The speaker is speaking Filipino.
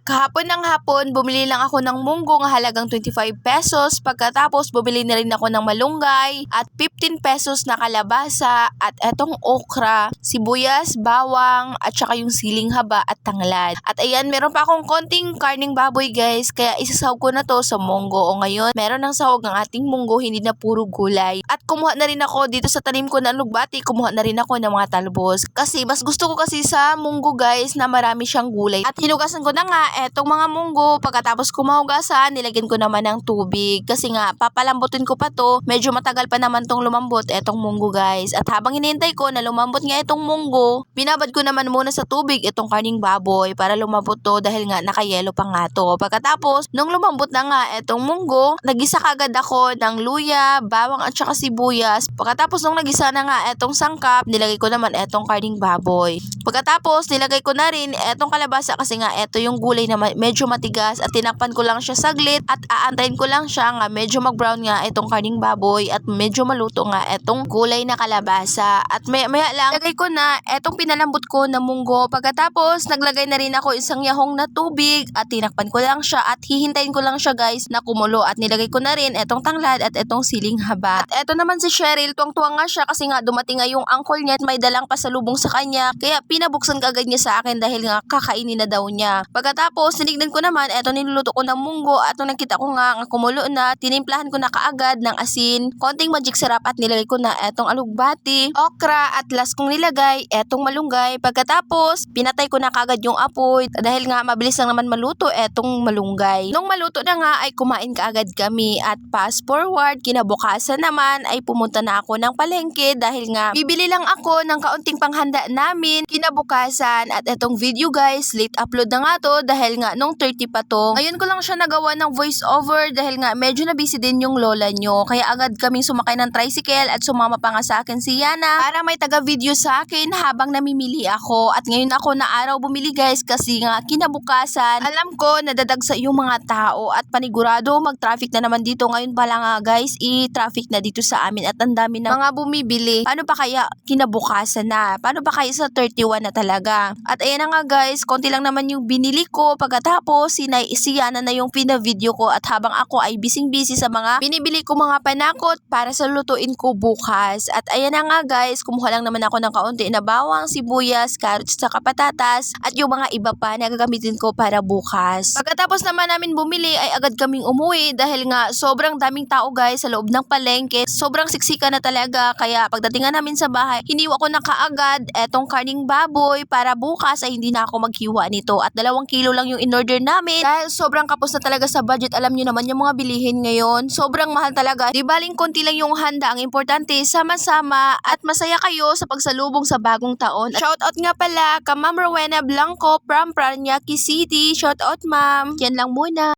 Kahapon ng hapon, bumili lang ako ng munggo ng halagang 25 pesos. Pagkatapos, bumili na rin ako ng malunggay at 15 pesos na kalabasa at etong okra, sibuyas, bawang at saka yung siling haba at tanglad. At ayan, meron pa akong konting karning baboy guys, kaya isasahog ko na to sa munggo. O ngayon, meron ng sahog ang ating munggo, hindi na puro gulay. At kumuha na rin ako dito sa tanim ko ng alugbati, kumuha na rin ako ng mga talbos. Kasi mas gusto ko kasi sa munggo guys na marami siyang gulay. At hinugasan ko na nga etong mga munggo. Pagkatapos ko mahugasan, nilagyan ko naman ng tubig. Kasi nga, papalambutin ko pa to. Medyo matagal pa naman tong lumambot etong munggo guys. At habang hinihintay ko na lumambot nga itong munggo, binabad ko naman muna sa tubig itong karning baboy para lumambot to dahil nga nakayelo pa nga to. Pagkatapos, nung lumambot na nga etong munggo, nagisa kagad ako ng luya, bawang at saka sibuyas. Pagkatapos nung nagisa na nga etong sangkap, nilagay ko naman etong karning baboy. Pagkatapos, nilagay ko na rin etong kalabasa kasi nga eto yung gulay na medyo matigas at tinakpan ko lang siya saglit at aantayin ko lang siya nga medyo mag-brown nga itong karning baboy at medyo maluto nga itong gulay na kalabasa. At maya lang, lagay ko na etong pinalambot ko na munggo. Pagkatapos, naglagay na rin ako isang yahong na tubig at tinakpan ko lang siya at hihintayin ko lang siya guys na kumulo at nilagay ko na rin etong tanglad at etong siling haba. At eto naman si Cheryl, tuwang-tuwang nga siya kasi nga dumating nga yung uncle niya at may dalang pasalubong sa kanya kaya pinabuksan kagad niya sa akin dahil nga kakainin na daw niya. Pagkatapos, tinignan ko naman, eto niluluto ko ng munggo at nung nakita ko nga kumulo na, tinimplahan ko na kaagad ng asin, konting magic sarap at nilagay ko na etong alugbati, okra at last kong nilagay etong malunggay. Pagkatapos, pinatay ko na kaagad yung apoy dahil nga mabilis lang naman maluto etong malunggay. Nung maluto na nga ay kumain kaagad kami at fast forward, kinabukasan naman ay pumunta na ako ng palengke dahil nga bibili lang ako ng kaunting panghanda namin kinabukasan. At etong video guys, late upload na nga to dahil nga nung 30 pa to. Ngayon ko lang siya nagawa ng voice over dahil nga medyo na busy din yung lola nyo. Kaya agad kaming sumakay ng tricycle at sumama pa nga sa akin si Yana para may taga-video sa akin habang namimili ako. At ngayon ako na araw bumili guys kasi nga kinabukasan alam ko nadadagsa yung mga tao at panigurado mag-traffic na naman dito. Ngayon pa lang nga guys, i-traffic na dito sa amin at ang dami ng mga bumibili. Paano pa kaya kinabukasan na? Paano pa kaya sa 31 na talaga? At ayan na nga guys, konti lang naman yung binili ko. Pagkatapos, si Yana na yung pina-video ko at habang ako ay busy sa mga binibili ko mga panakot para sa lutuin ko bukas. At ayan na nga guys, kumuha lang naman ako ng kaunti na bawang, sibuyas, carrots, saka patatas at yung mga iba pa na gagamitin ko para bukas. Pagkatapos naman namin bumili ay agad kaming umuwi dahil nga sobrang daming tao guys sa loob ng palengke. Sobrang siksika na talaga kaya pagdating nga namin sa bahay, hiniwa ko na kaagad etong karning baboy para bukas ay hindi na ako maghiwa nito. At 2 kilo lang yung in-order namin dahil sobrang kapos na talaga sa budget. Alam nyo naman yung mga bilihin ngayon, sobrang mahal talaga. Di baling konti lang yung handa, ang importante sama-sama at masaya kayo sa pagsalubong sa bagong taon. At shoutout nga pala ka Ma'am Rowena Blanco from Paranaque City. Shoutout ma'am. Yan lang muna.